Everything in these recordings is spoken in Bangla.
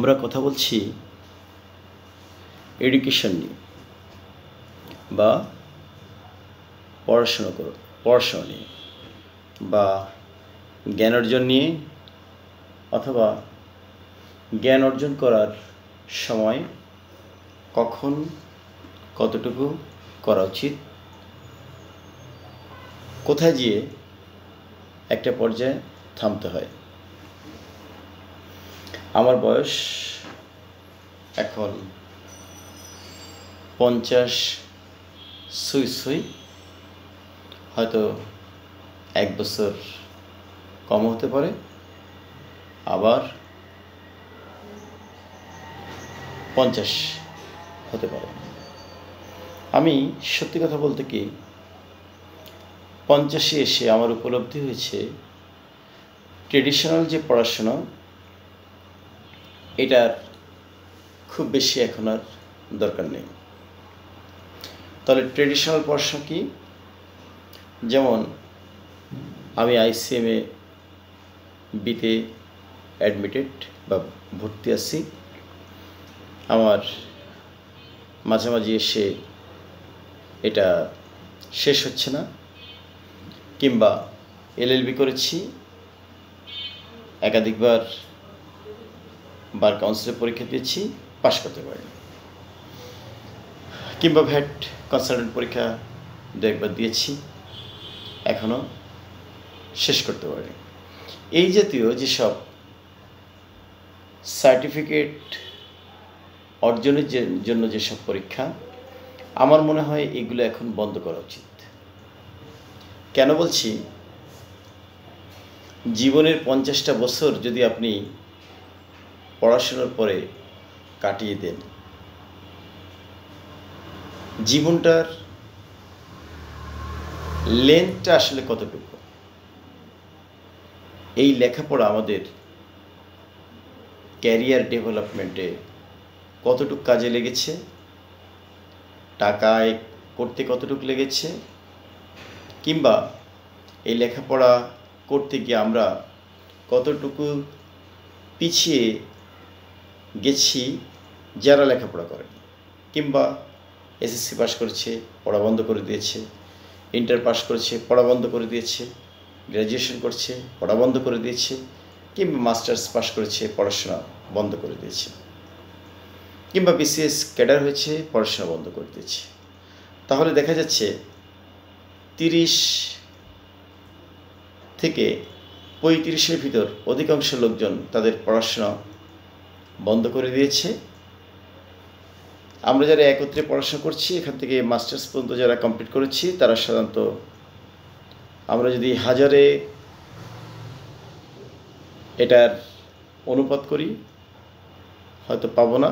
আমরা কথা বলছি এডুকেশন নিয়ে বা পড়াশোনা নিয়ে বা জ্ঞান অর্জন নিয়ে অথবা জ্ঞান অর্জন করার সময় কখন কতটুকু করা উচিত, কোথায় গিয়ে একটা পর্যায়ে থামতে হয়। আমার বয়স এখন 50 সুই, হয়তো 1 বছর কম হতে পারে, আবার 50 হতে পারে। আমি সত্যি কথা বলতে কি 50-এ এসে আমার উপলব্ধি হয়েছে ট্রেডিশনাল যে পড়াশোনা এটার খুব বেশি এখন আর দরকার নেই। তাহলে ট্রেডিশনাল পড়াশোনা কি? যেমন আমি ICMA বিতে অ্যাডমিটেড বা ভর্তি আছি, আমার মাঝামাঝি এসে এটা শেষ হচ্ছে না, কিংবা LLB করেছি, একাধিকবার বার কাউন্সিলের পরীক্ষা দিয়েছি, পাশ করতে পারিনি, কিংবা ভ্যাট কনসালটেন্ট পরীক্ষা 2-1বার দিয়েছি, এখনও শেষ করতে পারিনি। এই জাতীয় যেসব সার্টিফিকেট অর্জনের জন্য যেসব পরীক্ষা, আমার মনে হয় এগুলো এখন বন্ধ করা উচিত। কেন বলছি? জীবনের 50টা বছর যদি আপনি পড়াশোনার পরে কাটিয়ে দেন, জীবনটার লেন্থটা আসলে কতটুকু? এই লেখাপড়া আমাদের ক্যারিয়ার ডেভেলপমেন্টে কতটুকু কাজে লেগেছে, টাকায় করতে কতটুকু লেগেছে, কিংবা এই লেখাপড়া করতে গিয়ে আমরা কতটুকু পিছিয়ে গেছি যারা লেখাপড়া করে, কিংবা SSC পাস করেছে, পড়া বন্ধ করে দিয়েছে, ইন্টার পাস করেছে, পড়া বন্ধ করে দিয়েছে, গ্র্যাজুয়েশন করছে, পড়া বন্ধ করে দিয়েছে, কিংবা মাস্টার্স পাস করেছে, পড়াশোনা বন্ধ করে দিয়েছে, কিংবা BCS ক্যাডার হয়েছে, পড়াশোনা বন্ধ করে দিয়েছে। তাহলে দেখা যাচ্ছে 30 থেকে 35-এর ভিতর অধিকাংশ লোকজন তাদের পড়াশোনা বন্ধ করে দিয়েছে। আমরা যারা একত্রে পড়াশোনা করছি, এখান থেকে মাস্টার্স পর্যন্ত যারা কমপ্লিট করেছি, তারা সাধারণত আমরা যদি 1000-এ এটার অনুপাত করি হয়তো পাবো না,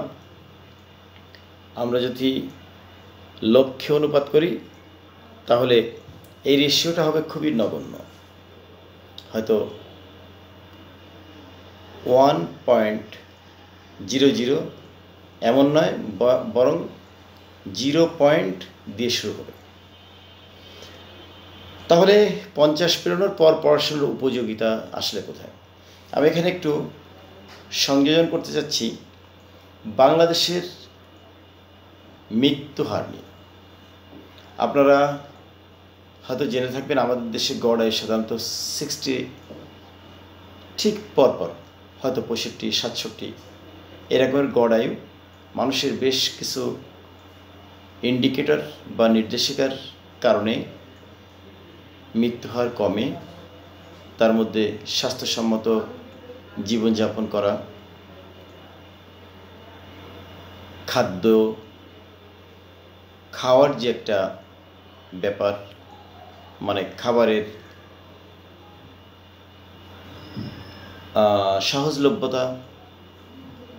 আমরা যদি লক্ষ্যে অনুপাত করি তাহলে এই রেশিওটা হবে খুবই নগণ্য, হয়তো 1.00, এমন নয়, বরং 0 পয়েন্ট দিয়ে শুরু হবে। তাহলে 50 পেরোনোর পর পড়াশোনার উপযোগিতা আসলে কোথায়? আমি এখানে একটু সংযোজন করতে চাচ্ছি বাংলাদেশের মৃত্যু হার নিয়ে। আপনারা হয়তো জেনে থাকবেন আমাদের দেশে গড় আয়ু সাধারণত 60 ঠিক পরপর, হয়তো 65-67 এরকমের গড় আয়ু। মানুষের বেশ কিছু ইন্ডিকেটর বা নির্দেশিকার কারণে মৃত্যু হার কমে। তার মধ্যে স্বাস্থ্যসম্মত জীবনযাপন করা, খাওয়ার যে একটা ব্যাপার, মানে খাবারের সহজলভ্যতা,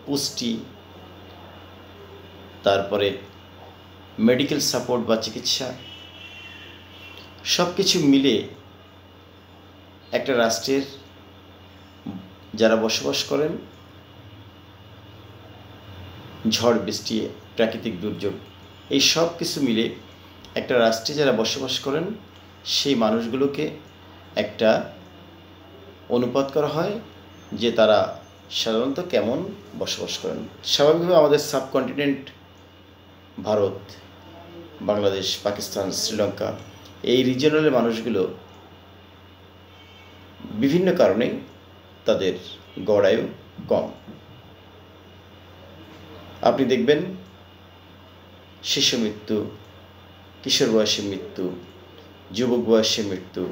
পুষ্টি, তারপরে মেডিকেল সাপোর্ট বা চিকিৎসা, সব কিছু মিলে একটা রাষ্ট্রের যারা বসবাস করেন, ঝড় বৃষ্টি, প্রাকৃতিক দুর্যোগ, এই সব কিছু মিলে একটা রাষ্ট্রে যারা বসবাস করেন সেই মানুষগুলোকে একটা অনুপাত করা হয় যে তারা সাধারণত কেমন বসবাস করেন? স্বাভাবিকভাবে আমাদের সাবকন্টিনেন্ট ভারত, বাংলাদেশ, পাকিস্তান, শ্রীলঙ্কা এই রিজিয়নালের মানুষগুলো বিভিন্ন কারণে তাদের গড় আয়ু কম। আপনি দেখবেন শিশু মৃত্যু, কিশোর বয়সে মৃত্যু, যুবক বয়সে মৃত্যু,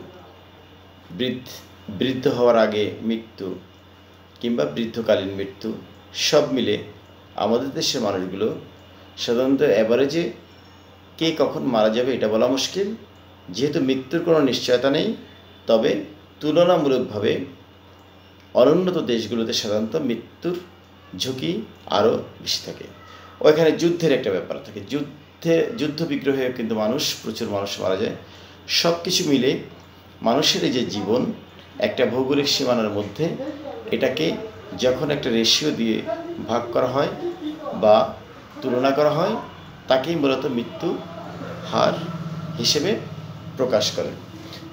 বৃদ্ধ হওয়ার আগে মৃত্যু কিংবা বৃদ্ধকালীন মৃত্যু সব মিলে আমাদের দেশের মানুষগুলো সাধারণত অ্যাভারেজে কে কখন মারা যাবে এটা বলা মুশকিল। যেহেতু মৃত্যুর কোনো নিশ্চয়তা নেই, তবে তুলনামূলকভাবে অনুন্নত দেশগুলোতে সাধারণত মৃত্যুর ঝুঁকি আরও বেশি থাকে। ওইখানে যুদ্ধের একটা ব্যাপার থাকে, যুদ্ধ বিগ্রহে কিন্তু প্রচুর মানুষ মারা যায়। সব কিছু মিলে মানুষের এই যে জীবন একটা ভৌগোলিক সীমানার মধ্যে, এটাকে যখন একটা রেশিও দিয়ে ভাগ করা হয় বা তুলনা করা হয়, তাকেই মূলত মৃত্যু হার হিসেবে প্রকাশ করে।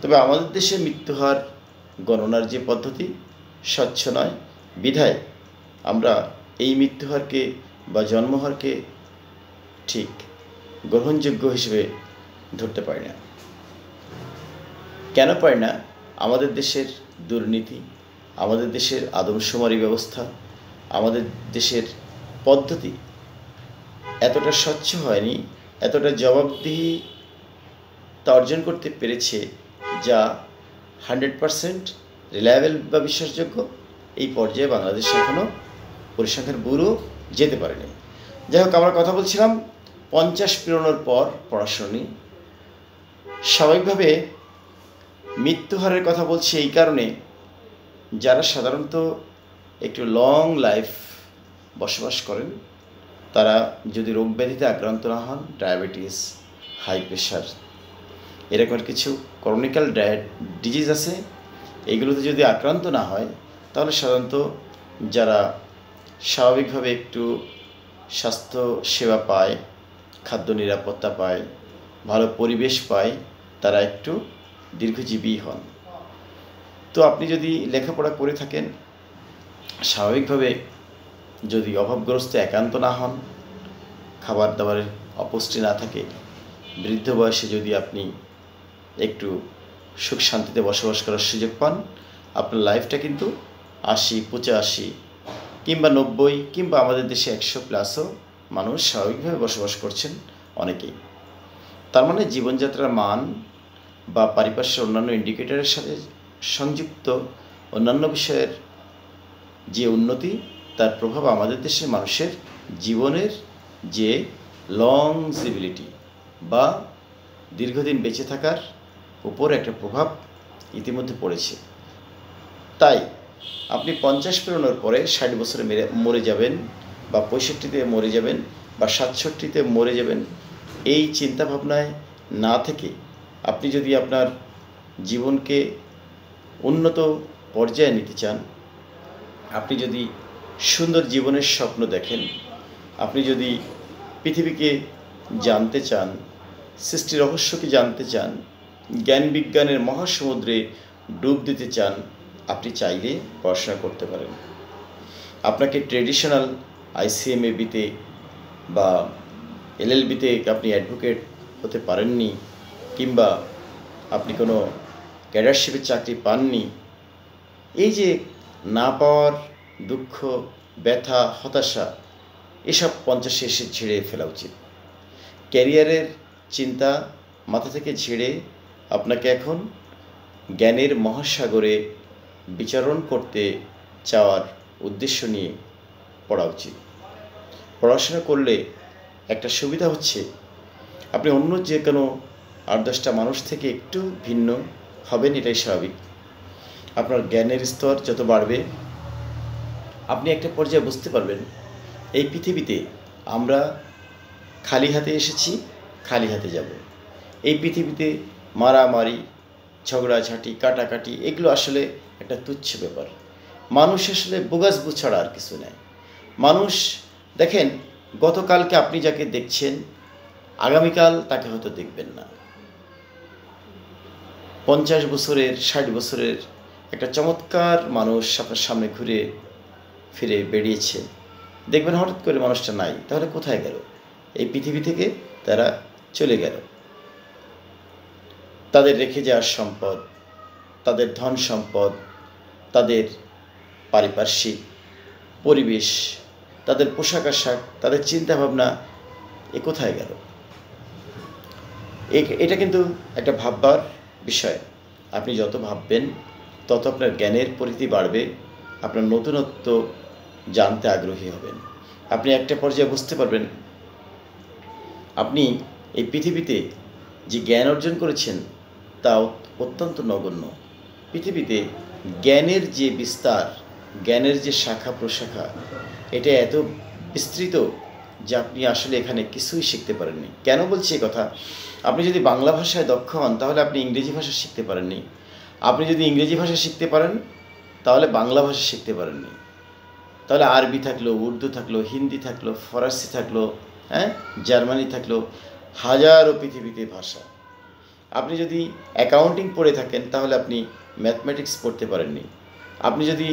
তবে আমাদের দেশে মৃত্যু হার গণনার যে পদ্ধতি স্বচ্ছ নয়, বিধায় আমরা এই মৃত্যুহারকে বা জন্মহারকে ঠিক গ্রহণযোগ্য হিসেবে ধরতে পারি না। কেন পারি না? আমাদের দেশের দুর্নীতি, আমাদের দেশের আদমশুমারি ব্যবস্থা, আমাদের দেশের পদ্ধতি এতটা স্বচ্ছ হয়নি, এতটা জবাবদিহিতা অর্জন করতে পেরেছে যা 100% রিলায়েবল বা বিশ্বাসযোগ্য। এই পর্যায়ে বাংলাদেশ এখনও পরিসংখ্যান ব্যুরো যেতে পারেনি। যাই হোক, আমরা কথা বলছিলাম 50 পেরোনোর পর পড়াশোনা নিয়ে। স্বাভাবিকভাবে মৃত্যুহারের কথা বলছি এই কারণে, যারা সাধারণত একটু লং লাইফ বসবাস করেন, তারা যদি রোগ ব্যাধিতে আক্রান্ত না হন, ডায়াবেটিস, হাই প্রেশার, এরকম কিছু ক্রনিক্যাল ডিজিজ আছে, এইগুলোতে যদি আক্রান্ত না হয়, তাহলে সাধারণত যারা স্বাভাবিকভাবে একটু স্বাস্থ্য সেবা পায়, খাদ্য নিরাপত্তা পায়, ভালো পরিবেশ পায়, তারা একটু দীর্ঘজীবী হন। তো আপনি যদি লেখাপড়া করে থাকেন, স্বাভাবিকভাবে যদি অভাবগ্রস্ত একান্ত না হন, খাবার দাবারের অপুষ্টি না থাকে, বৃদ্ধ বয়সে যদি আপনি একটু সুখ শান্তিতে বসবাস করার সুযোগ পান, আপনার লাইফটা কিন্তু 80, 85 কিংবা 90 কিংবা আমাদের দেশে 100+ মানুষ স্বাভাবিকভাবে বসবাস করছেন অনেকেই। তার মানে জীবনযাত্রার মান বা পারিপার্শ্বিক অন্যান্য ইন্ডিকেটরের সাথে সংযুক্ত অন্যান্য বিষয়ের যে উন্নতি, তার প্রভাব আমাদের দেশের মানুষের জীবনের যে লংজিবিলিটি বা দীর্ঘদিন বেঁচে থাকার উপর একটা প্রভাব ইতিমধ্যে পড়েছে। তাই আপনি 50 পেরোনোর পরে 60 বছরে মরে যাবেন বা 65-তে মরে যাবেন বা 67-তে মরে যাবেন, এই চিন্তাভাবনায় না থেকে আপনি যদি আপনার জীবনকে উন্নত পর্যায়ে নিতে চান, আপনি যদি সুন্দর জীবনের স্বপ্ন দেখেন, আপনি যদি পৃথিবীকে জানতে চান, সৃষ্টির রহস্যকে জানতে চান, জ্ঞান বিজ্ঞানের মহাসমুদ্রে ডুব দিতে চান, আপনি চাইলে পড়াশোনা করতে পারেন। আপনাকে ট্রেডিশনাল ICMABতে বা LLBতে আপনি অ্যাডভোকেট হতে পারেননি, কিংবা আপনি কোনো ক্যাডারশিপের চাকরি পাননি, এই যে না পাওয়ার দুঃখ, ব্যথা, হতাশা, এসব 50 এসে ঝেড়ে ফেলা উচিত। ক্যারিয়ারের চিন্তা মাথা থেকে ঝেড়ে আপনাকে এখন জ্ঞানের মহাসাগরে বিচরণ করতে চাওয়ার উদ্দেশ্য নিয়ে পড়া উচিত। পড়াশোনা করলে একটা সুবিধা হচ্ছে, আপনি অন্য যে কোনো 8-10টা মানুষ থেকে একটু ভিন্ন হবেন, এটাই স্বাভাবিক। আপনার জ্ঞানের স্তর যত বাড়বে, আপনি একটা পর্যায়ে বুঝতে পারবেন এই পৃথিবীতে আমরা খালি হাতে এসেছি, খালি হাতে যাব। এই পৃথিবীতে মারামারি, ঝগড়াঝাঁটি, কাটাকাটি, এগুলো আসলে একটা তুচ্ছ ব্যাপার। মানুষ আসলে বোগাসবু ছাড়া আর কিছু নেই। মানুষ দেখেন, গতকালকে আপনি যাকে দেখছেন, আগামীকাল তাকে হয়তো দেখবেন না। 50 বছরের, 60 বছরের একটা চমৎকার মানুষ আপনার সামনে ঘুরে ফিরে বেরিয়েছে, দেখবেন হঠাৎ করে মানুষটা নাই। তাহলে কোথায় গেল? এই পৃথিবী থেকে তারা চলে গেল। তাদের রেখে যাওয়ার সম্পদ, তাদের ধন সম্পদ, তাদের পারিপার্শ্বিক পরিবেশ, তাদের পোশাক আশাক, তাদের চিন্তাভাবনা, এ কোথায় গেল? এটা কিন্তু একটা ভাববার বিষয়। আপনি যত ভাববেন তত আপনার জ্ঞানের পরিধি বাড়বে, আপনার নতুনত্ব জানতে আগ্রহী হবেন। আপনি একটা পর্যায়ে বুঝতে পারবেন আপনি এই পৃথিবীতে যে জ্ঞান অর্জন করেছেন তা অত্যন্ত নগণ্য। পৃথিবীতে জ্ঞানের যে বিস্তার, জ্ঞানের যে শাখা প্রশাখা, এটা এত বিস্তৃত যে আপনি আসলে এখানে কিছুই শিখতে পারেননি। কেন বলছি এই কথা? আপনি যদি বাংলা ভাষায় দক্ষ হন তাহলে আপনি ইংরেজি ভাষা শিখতে পারেননি। আপনি যদি ইংরেজি ভাষা শিখতে পারেন তাহলে বাংলা ভাষা শিখতে পারেননি। তাহলে আরবি থাকলো, উর্দু থাকলো, হিন্দি থাকলো, ফরাসি থাকলো, জার্মানি থাকলো, হাজারো পৃথিবীতে ভাষা। আপনি যদি অ্যাকাউন্টিং পড়ে থাকেন তাহলে আপনি ম্যাথমেটিক্স পড়তে পারেননি। আপনি যদি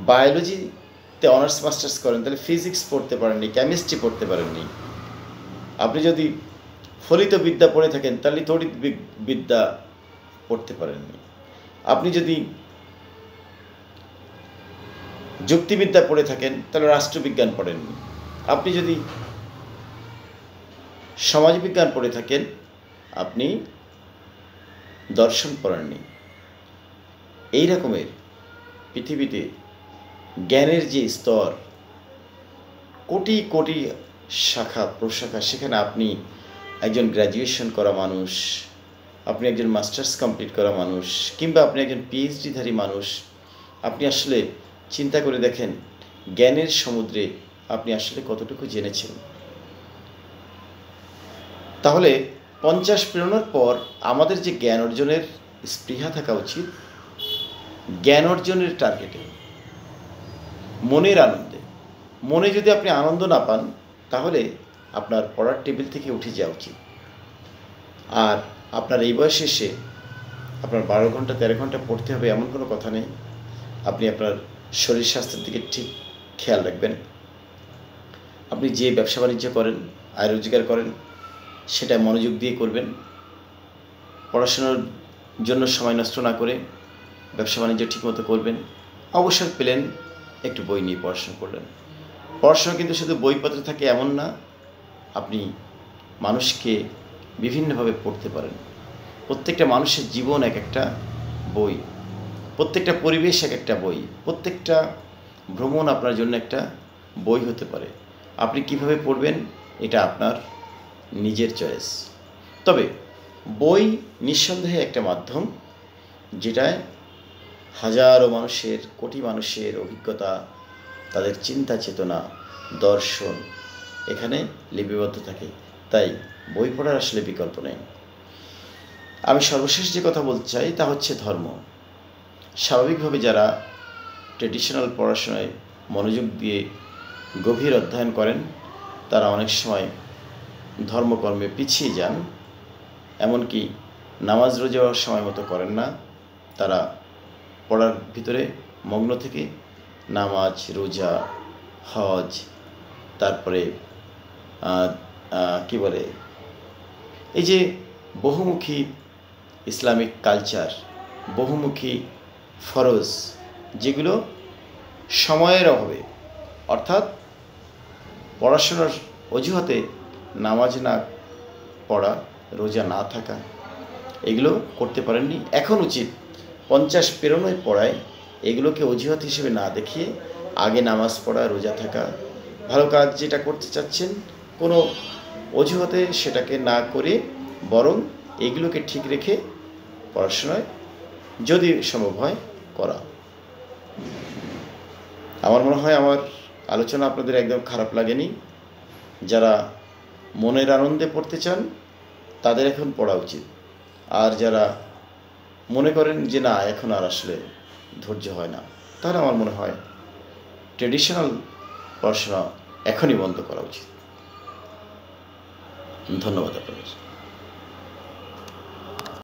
বায়োলজিতে অনার্স মাস্টার্স করেন তাহলে ফিজিক্স পড়তে পারেননি, কেমিস্ট্রি পড়তে পারেননি। আপনি যদি ফলিত বিদ্যা পড়ে থাকেন তাহলে তড়িৎ বিদ্যা পড়তে পারেননি। আপনি যদি যুক্তিবিদ্যা পড়ে থাকেন তাহলে রাষ্ট্রবিজ্ঞান পড়েননি। আপনি যদি সমাজবিজ্ঞান পড়ে থাকেন আপনি দর্শন পড়েননি। এই রকমের পৃথিবীতে জ্ঞানের যে স্তর, কোটি কোটি শাখা প্রশাখা, সেখানে আপনি একজন গ্র্যাজুয়েশন করা মানুষ, আপনি একজন মাস্টার্স কমপ্লিট করা মানুষ, কিংবা আপনি একজন পিএইচডিধারী মানুষ, আপনি আসলে চিন্তা করে দেখেন জ্ঞানের সমুদ্রে আপনি আসলে কতটুকু জেনেছেন। তাহলে 50 পেরোনোর পর আমাদের যে জ্ঞান অর্জনের স্পৃহা থাকা উচিত, জ্ঞান অর্জনের টার্গেটে, মনের আনন্দে। মনে যদি আপনি আনন্দ না পান তাহলে আপনার পড়ার টেবিল থেকে উঠে যাওয়া উচিত। আর আপনার এই বয়সে এসে আপনার 12 ঘন্টা 13 ঘন্টা পড়তে হবে এমন কোনো কথা নেই। আপনি আপনার শরীর স্বাস্থ্যের দিকে ঠিক খেয়াল রাখবেন। আপনি যে ব্যবসা বাণিজ্য করেন, আয় রোজগার করেন, সেটা মনোযোগ দিয়ে করবেন। পড়াশোনার জন্য সময় নষ্ট না করে ব্যবসা বাণিজ্য ঠিকমতো করবেন। অবসর পেলেন একটু বই নিয়ে পড়াশোনা করলেন। পড়াশোনা কিন্তু শুধু বইপত্রে থাকে এমন না, আপনি মানুষকে বিভিন্নভাবে পড়তে পারেন। প্রত্যেকটা মানুষের জীবন এক একটা বই, প্রত্যেকটা পরিবেশ এক একটা বই, প্রত্যেকটা ভ্রমণ আপনার জন্য একটা বই হতে পারে। আপনি কিভাবে পড়বেন এটা আপনার নিজের চয়েস। তবে বই নিঃসন্দেহে একটা মাধ্যম যেটায় হাজারো মানুষের, কোটি মানুষের অভিজ্ঞতা, তাদের চিন্তা চেতনা, দর্শন এখানে লিপিবদ্ধ থাকে। তাই বই পড়ার আসলে বিকল্প নেই। আমি সর্বশেষ যে কথা বলতে চাই তা হচ্ছে ধর্ম। স্বাভাবিকভাবে যারা ট্রেডিশনাল পড়াশোনায় মনোযোগ দিয়ে গভীর অধ্যয়ন করেন তারা অনেক সময় ধর্মকর্মে পিছিয়ে যান, এমনকি নামাজ রোজাও সময় মতো করেন না। তারা পড়ার ভিতরে মগ্ন থেকে নামাজ, রোজা, হজ, তারপরে কি বলে, এই যে বহুমুখী ইসলামিক কালচার, বহুমুখী ফরজ, যেগুলো সময়ের অভাবে, অর্থাৎ পড়াশোনার অজুহাতে নামাজ না পড়া, রোজা না থাকা, এগুলো করতে পারেননি। এখন উচিত 50 পেরোনোয় পড়ায় এগুলোকে অজুহাত হিসেবে না দেখিয়ে আগে নামাজ পড়া, রোজা থাকা, ভালো কাজ যেটা করতে চাচ্ছেন কোনো অজুহাতে সেটাকে না করে বরং এগুলোকে ঠিক রেখে পড়াশোনায় যদি সম্ভব হয় করা। আমার মনে হয় আমার আলোচনা আপনাদের একদম খারাপ লাগেনি। যারা মনের আনন্দে পড়তে চান তাদের এখন পড়া উচিত। আর যারা মনে করেন যে না এখন আর আসলে ধৈর্য হয় না, তাহলে আমার মনে হয় ট্রেডিশনাল পড়াশোনা এখনই বন্ধ করা উচিত। ধন্যবাদ আপনাদের।